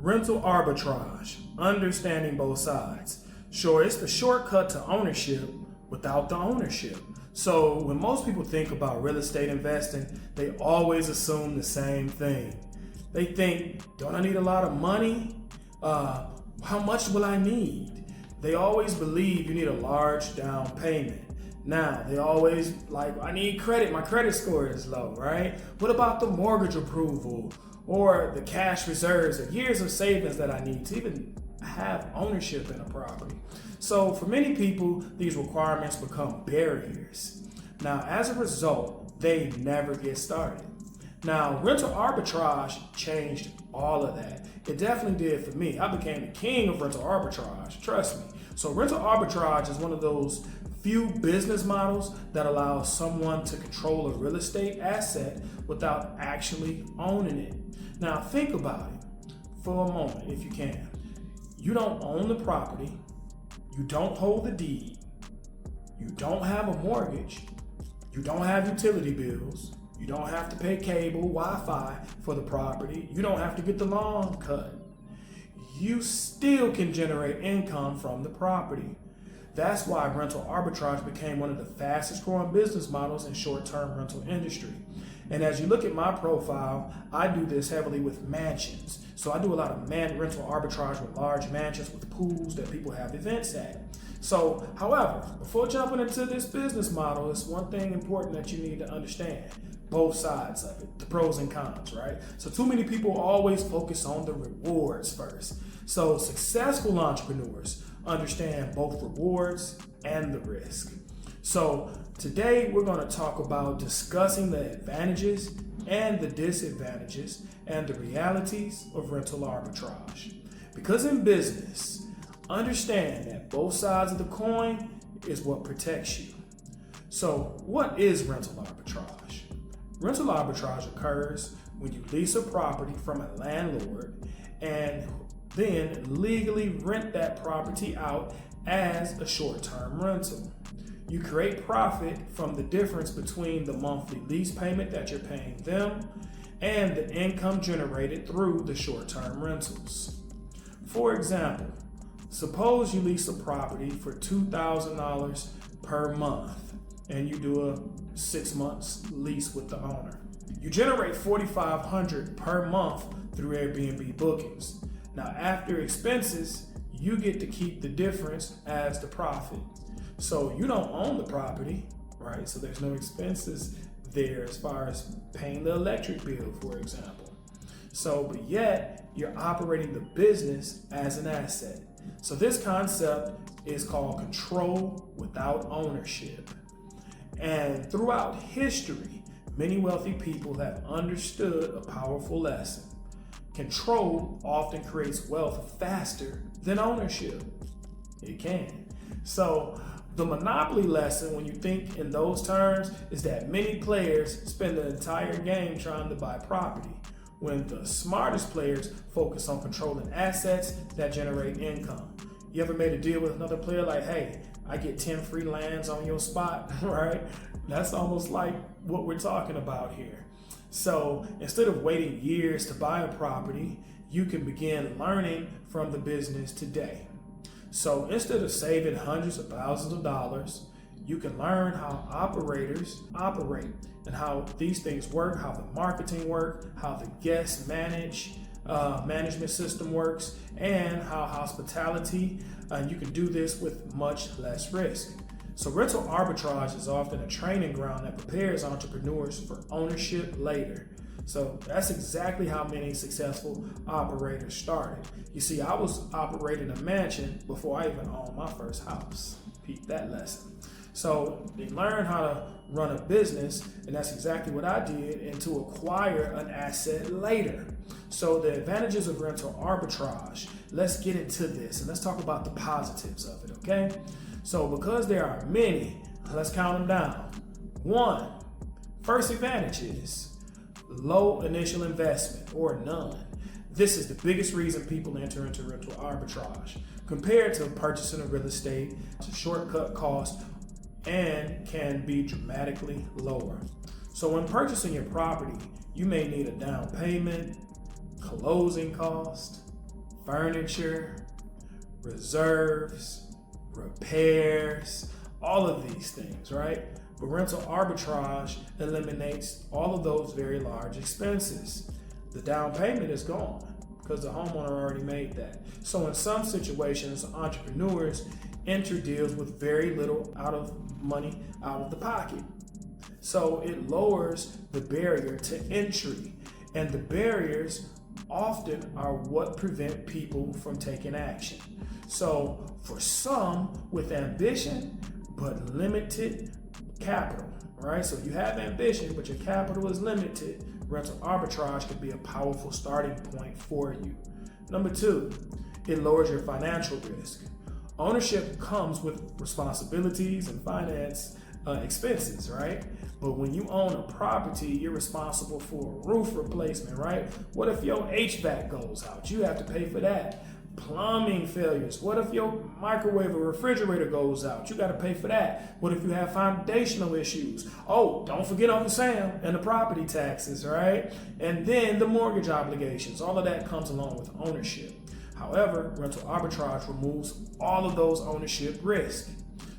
Rental arbitrage, understanding both sides. Sure, it's the shortcut to ownership without the ownership. So when most people think about real estate investing, they always assume the same thing. They think, don't I need a lot of money? How much will I need? They always believe you need a large down payment. Now, they always like, I need credit, my credit score is low, right? What about the mortgage approval or the cash reserves or years of savings that I need to even have ownership in a property? So for many people, these requirements become barriers. Now, as a result, they never get started. Now, rental arbitrage changed all of that. It definitely did for me. I became the king of rental arbitrage, trust me. So rental arbitrage is one of those few business models that allows someone to control a real estate asset without actually owning it. Now, think about it for a moment if you can. You don't own the property, you don't hold the deed, you don't have a mortgage, you don't have utility bills, you don't have to pay cable, Wi-Fi for the property, you don't have to get the lawn cut. You still can generate income from the property. That's why rental arbitrage became one of the fastest growing business models in short-term rental industry. And as you look at my profile, I do this heavily with mansions. So I do a lot of rental arbitrage with large mansions with pools that people have events at. So, however, before jumping into this business model, it's one thing important that you need to understand. Both sides of it, the pros and cons, right? So too many people always focus on the rewards first. So successful entrepreneurs understand both rewards and the risk. So today we're going to talk about discussing the advantages and the disadvantages and the realities of rental arbitrage. Because in business, understand that both sides of the coin is what protects you. So what is rental arbitrage? Rental arbitrage occurs when you lease a property from a landlord and then legally rent that property out as a short-term rental. You create profit from the difference between the monthly lease payment that you're paying them and the income generated through the short-term rentals. For example, suppose you lease a property for $2,000 per month and you do a 6 months lease with the owner. You generate $4,500 per month through Airbnb bookings. Now, after expenses, you get to keep the difference as the profit. So you don't own the property, right? So there's no expenses there as far as paying the electric bill, for example. So, but yet you're operating the business as an asset. So this concept is called control without ownership. And throughout history, many wealthy people have understood a powerful lesson. Control often creates wealth faster than ownership. It can. So the monopoly lesson, when you think in those terms, is that many players spend the entire game trying to buy property, when the smartest players focus on controlling assets that generate income. You ever made a deal with another player like, hey, I get 10 free lands on your spot, right? That's almost like what we're talking about here. So instead of waiting years to buy a property, you can begin learning from the business today. So instead of saving hundreds of thousands of dollars, you can learn how operators operate and how these things work, how the marketing works, how the guest management system works, and how hospitality, you can do this with much less risk. So rental arbitrage is often a training ground that prepares entrepreneurs for ownership later. So that's exactly how many successful operators started. You see, I was operating a mansion before I even owned my first house. Peep that lesson. So they learn how to run a business, and that's exactly what I did, and to acquire an asset later. So the advantages of rental arbitrage, let's get into this and let's talk about the positives of it, okay? So because there are many, let's count them down. One, first advantage is low initial investment or none. This is the biggest reason people enter into rental arbitrage. Compared to purchasing a real estate, it's a shortcut cost and can be dramatically lower. So when purchasing your property, you may need a down payment, closing cost, furniture, reserves, repairs, all of these things, right? But rental arbitrage eliminates all of those very large expenses. The down payment is gone because the homeowner already made that. So in some situations, entrepreneurs enter deals with very little money out of the pocket. So it lowers the barrier to entry, and the barriers often are what prevent people from taking action. So for some with ambition but limited capital, right? So you have ambition but your capital is limited, rental arbitrage could be a powerful starting point for you. Number 2, it lowers your financial risk. Ownership comes with responsibilities and finance expenses, right? But when you own a property, you're responsible for a roof replacement, right? What if your HVAC goes out? You have to pay for that. Plumbing failures. What if your microwave or refrigerator goes out? You got to pay for that. What if you have foundational issues? Oh, don't forget Uncle Sam and the property taxes, right? And then the mortgage obligations. All of that comes along with ownership. However, rental arbitrage removes all of those ownership risks.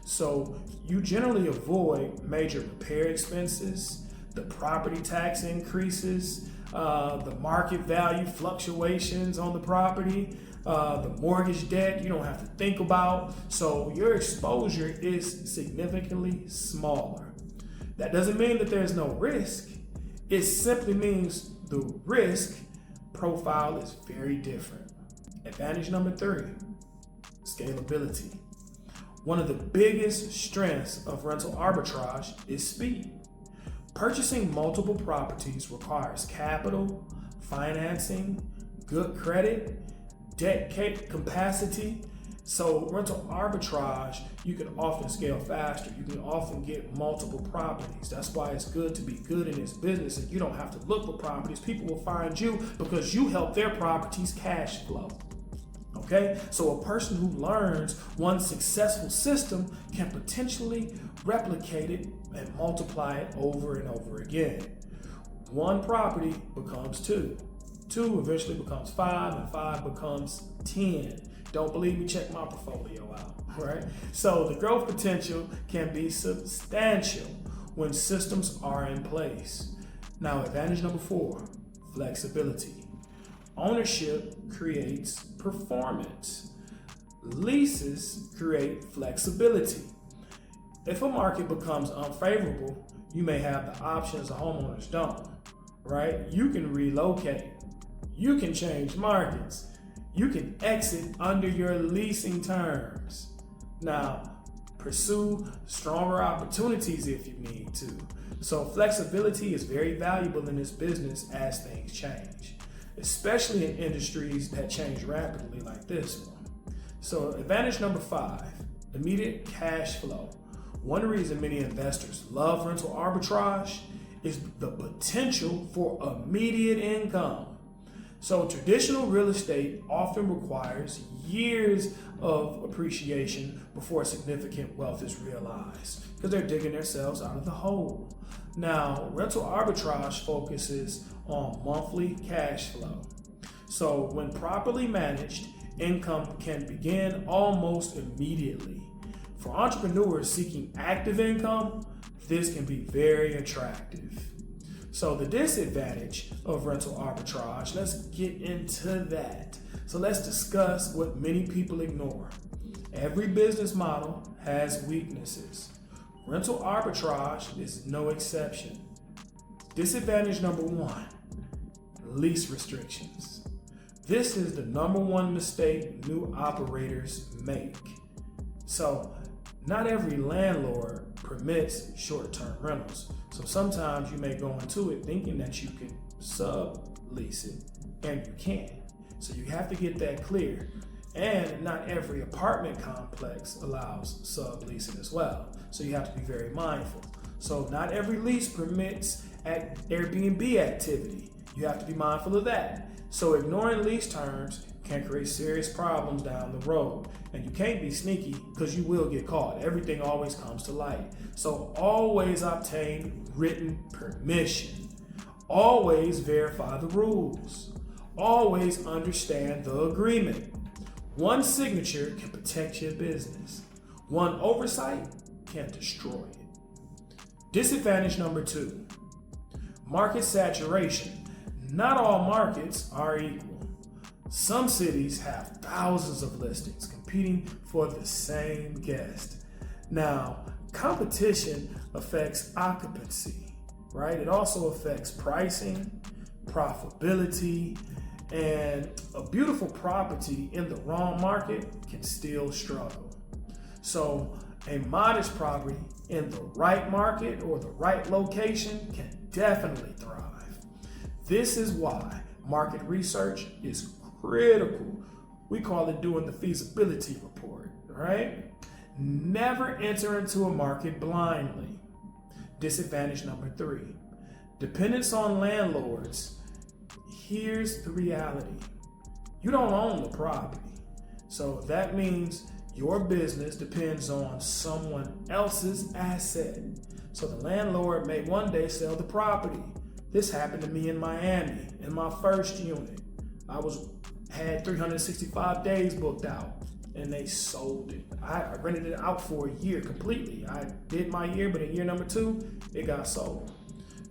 So you generally avoid major repair expenses, the property tax increases, the market value fluctuations on the property, the mortgage debt you don't have to think about. So your exposure is significantly smaller. That doesn't mean that there's no risk. It simply means the risk profile is very different. Advantage number 3, scalability. One of the biggest strengths of rental arbitrage is speed. Purchasing multiple properties requires capital, financing, good credit, debt capacity. So rental arbitrage, you can often scale faster. You can often get multiple properties. That's why it's good to be good in this business, and you don't have to look for properties. People will find you because you help their properties cash flow. Okay, so a person who learns one successful system can potentially replicate it and multiply it over and over again. One property becomes 2. 2 eventually becomes 5, and 5 becomes 10. Don't believe me? Check my portfolio out, right? So the growth potential can be substantial when systems are in place. Now, advantage number 4, flexibility. Ownership creates performance. Leases create flexibility. If a market becomes unfavorable, you may have the options the homeowners don't, right? You can relocate. You can change markets. You can exit under your leasing terms. Now, pursue stronger opportunities if you need to. So flexibility is very valuable in this business as things change, especially in industries that change rapidly like this one. So advantage number 5, immediate cash flow. One reason many investors love rental arbitrage is the potential for immediate income. So traditional real estate often requires years of appreciation before significant wealth is realized because they're digging themselves out of the hole. Now, rental arbitrage focuses on monthly cash flow. So when properly managed, income can begin almost immediately. For entrepreneurs seeking active income, this can be very attractive. So the disadvantage of rental arbitrage, let's get into that. So let's discuss what many people ignore. Every business model has weaknesses. Rental arbitrage is no exception. Disadvantage number 1, lease restrictions. This is the number 1 mistake new operators make. So not every landlord permits short-term rentals. So sometimes you may go into it thinking that you can sublease it, and you can't. So you have to get that clear. And not every apartment complex allows subleasing as well. So you have to be very mindful. So not every lease permits Airbnb activity. You have to be mindful of that. So ignoring lease terms can create serious problems down the road. And you can't be sneaky because you will get caught. Everything always comes to light. So always obtain written permission. Always verify the rules. always understand the agreement. One signature can protect your business. One oversight can destroy it. Disadvantage number 2, market saturation. Not all markets are equal. Some cities have thousands of listings competing for the same guest. Now, competition affects occupancy, right? It also affects pricing, profitability, and a beautiful property in the wrong market can still struggle. So a modest property in the right market or the right location can definitely thrive. This is why market research is critical. We call it doing the feasibility report, right? Never enter into a market blindly. Disadvantage number 3, dependence on landlords. Here's the reality. You don't own the property. So that means your business depends on someone else's asset. So the landlord may one day sell the property. This happened to me in Miami in my first unit. I had 365 days booked out and they sold it. I rented it out for a year completely. I did my year, but in year number 2, it got sold.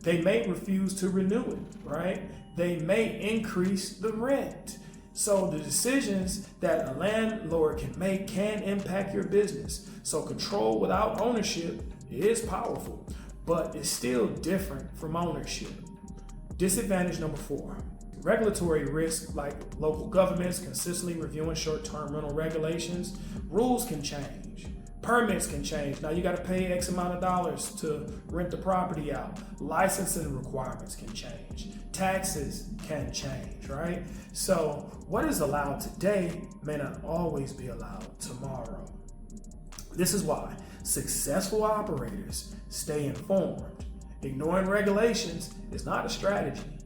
They may refuse to renew it, right? They may increase the rent. So the decisions that a landlord can make can impact your business. So control without ownership is powerful, but it's still different from ownership. Disadvantage number 4, regulatory risk, like local governments consistently reviewing short-term rental regulations. Rules can change. Permits can change. Now you got to pay X amount of dollars to rent the property out. Licensing requirements can change. Taxes can change, right? So what is allowed today may not always be allowed tomorrow. This is why successful operators stay informed. Ignoring regulations is not a strategy.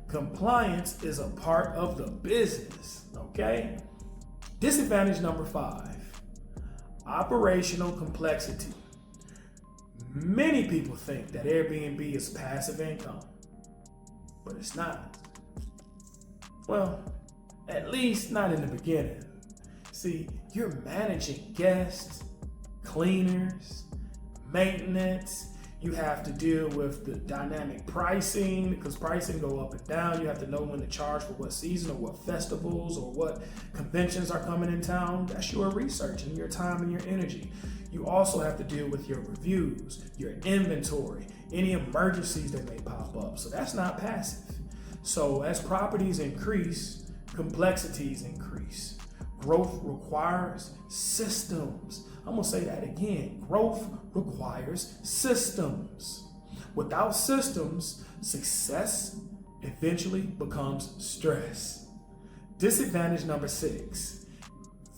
Compliance is a part of the business, okay? Disadvantage number 5, operational complexity. Many people think that Airbnb is passive income, but it's not. Well, at least not in the beginning. See, you're managing guests, cleaners, maintenance. You have to deal with the dynamic pricing because pricing go up and down. You have to know when to charge for what season or what festivals or what conventions are coming in town. That's your research and your time and your energy. You also have to deal with your reviews, your inventory, any emergencies that may pop up. So that's not passive. So as properties increase, complexities increase. Growth requires systems. I'm gonna say that again. Growth requires systems. Without systems, success eventually becomes stress. Disadvantage number 6,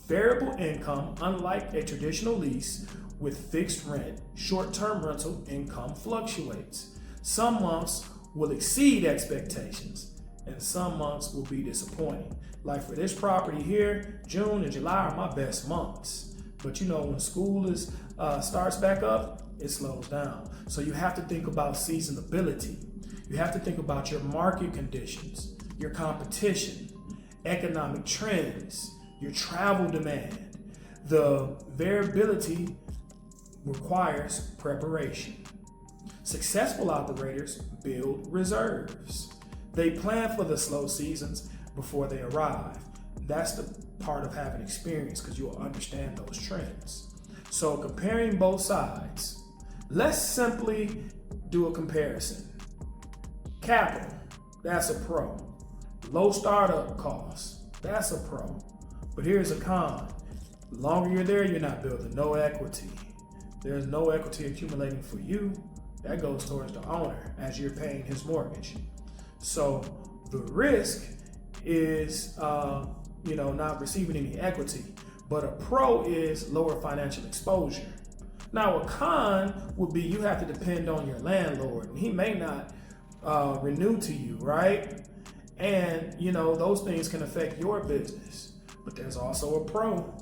variable income. Unlike a traditional lease with fixed rent, short-term rental income fluctuates. Some months will exceed expectations and some months will be disappointing. Like for this property here, June and July are my best months. But you know, when school starts back up, it slows down. So you have to think about seasonability. You have to think about your market conditions, your competition, economic trends, your travel demand. The variability requires preparation. Successful operators build reserves. They plan for the slow seasons before they arrive. That's the part of having experience because you'll understand those trends. So comparing both sides, let's simply do a comparison. Capital, that's a pro. Low startup costs, that's a pro. But here's a con. The longer you're there, you're not building no equity. There's no equity accumulating for you. That goes towards the owner as you're paying his mortgage. So the risk is not receiving any equity, but a pro is lower financial exposure. Now a con would be you have to depend on your landlord and he may not renew to you, right? And those things can affect your business. But there's also a pro.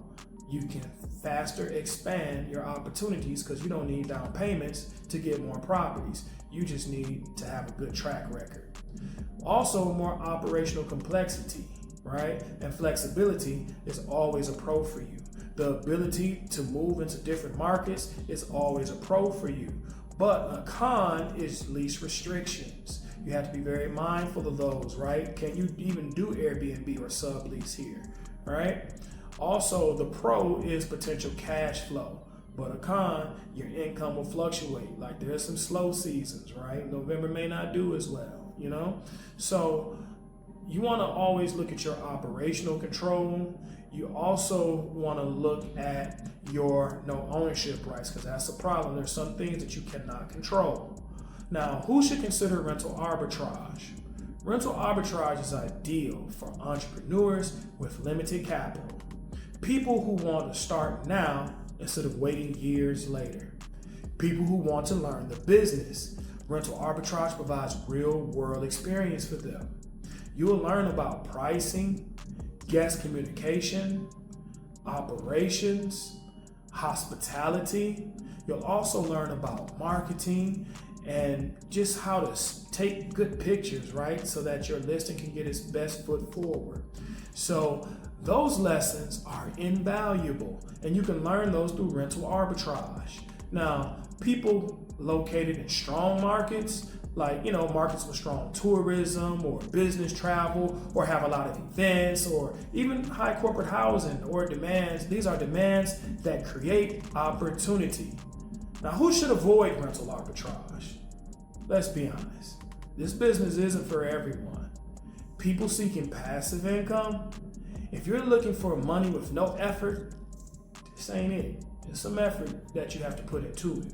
You can faster expand your opportunities because you don't need down payments to get more properties. You just need to have a good track record. Also, more operational complexity, right? And flexibility is always a pro for you. The ability to move into different markets is always a pro for you. But a con is lease restrictions. You have to be very mindful of those, right? Can you even do Airbnb or sublease here, right? Also, the pro is potential cash flow. But a con, your income will fluctuate. Like there's some slow seasons, right? November may not do as well, you know? So you want to always look at your operational control. You also want to look at your no ownership rights, because that's the problem. There's some things that you cannot control. Now, who should consider rental arbitrage? Rental arbitrage is ideal for entrepreneurs with limited capital. People who want to start now instead of waiting years later. People who want to learn the business. Rental arbitrage provides real world experience for them. You will learn about pricing, guest communication, operations, hospitality. You'll also learn about marketing and just how to take good pictures, right? So that your listing can get its best foot forward. So those lessons are invaluable, and you can learn those through rental arbitrage. Now, people located in strong markets, like, markets with strong tourism or business travel, or have a lot of events, or even high corporate housing or demands. These are demands that create opportunity. Now, who should avoid rental arbitrage? Let's be honest. This business isn't for everyone. People seeking passive income, if you're looking for money with no effort, this ain't it. There's some effort that you have to put into it.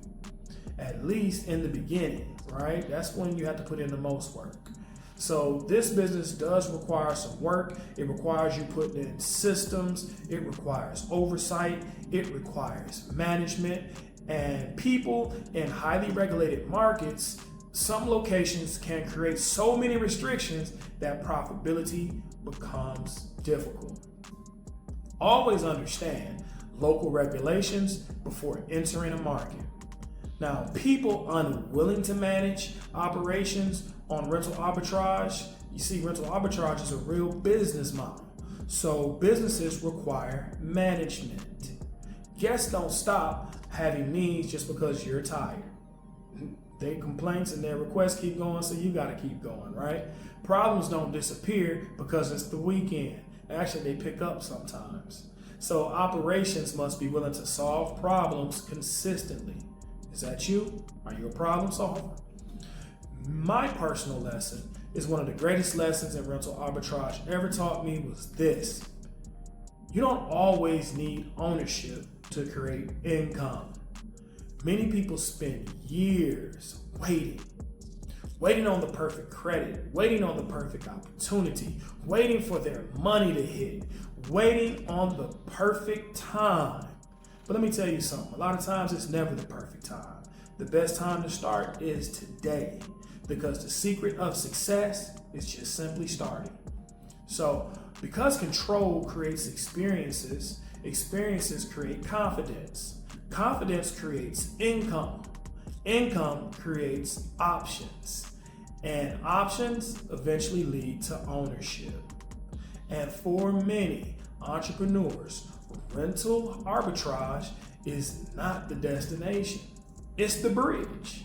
At least in the beginning, right? That's when you have to put in the most work. So this business does require some work. It requires you putting in systems. It requires oversight. It requires management. And people in highly regulated markets, some locations can create so many restrictions that profitability becomes difficult. Always understand local regulations before entering a market. Now, people unwilling to manage operations on rental arbitrage, you see, rental arbitrage is a real business model. So businesses require management. Guests don't stop having needs just because you're tired. Their complaints and their requests keep going, so you gotta keep going, right? Problems don't disappear because it's the weekend. Actually, they pick up sometimes. So operations must be willing to solve problems consistently. Is that you? Are you a problem solver? My personal lesson is one of the greatest lessons in rental arbitrage ever taught me was this. You don't always need ownership to create income. Many people spend years waiting on the perfect credit, waiting on the perfect opportunity, waiting for their money to hit, waiting on the perfect time. But let me tell you something, a lot of times it's never the perfect time. The best time to start is today, because the secret of success is just simply starting. So, because control creates experiences, experiences create confidence. Confidence creates income. Income creates options. And options eventually lead to ownership. And for many entrepreneurs, rental arbitrage is not the destination. It's the bridge.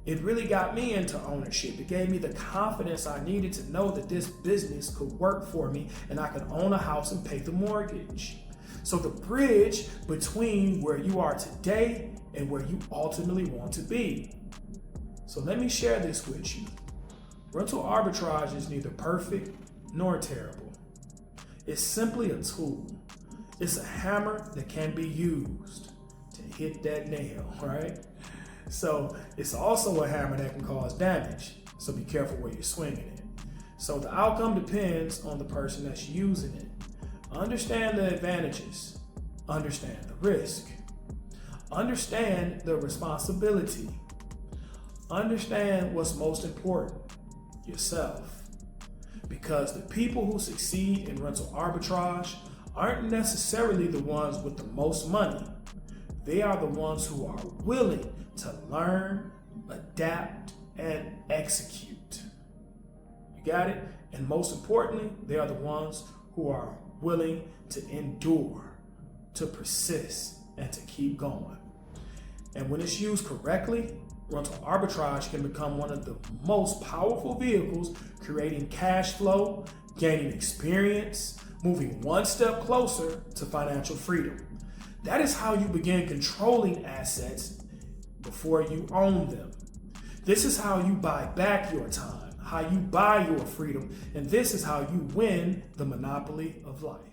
It really got me into ownership. It gave me the confidence I needed to know that this business could work for me and I could own a house and pay the mortgage. So the bridge between where you are today and where you ultimately want to be. So let me share this with you. Rental arbitrage is neither perfect nor terrible. It's simply a tool. It's a hammer that can be used to hit that nail, right? So it's also a hammer that can cause damage. So be careful where you're swinging it. So the outcome depends on the person that's using it. Understand the advantages. Understand the risk. Understand the responsibility. Understand what's most important, yourself. Because the people who succeed in rental arbitrage aren't necessarily the ones with the most money. They are the ones who are willing to learn, adapt, and execute. You You got it? And most importantly, they are the ones who are willing to endure, to persist, and to keep going. And when it's used correctly, rental arbitrage can become one of the most powerful vehicles, creating cash flow, gaining experience, moving one step closer to financial freedom. That is how you begin controlling assets before you own them. This is how you buy back your time, how you buy your freedom, and this is how you win the monopoly of life.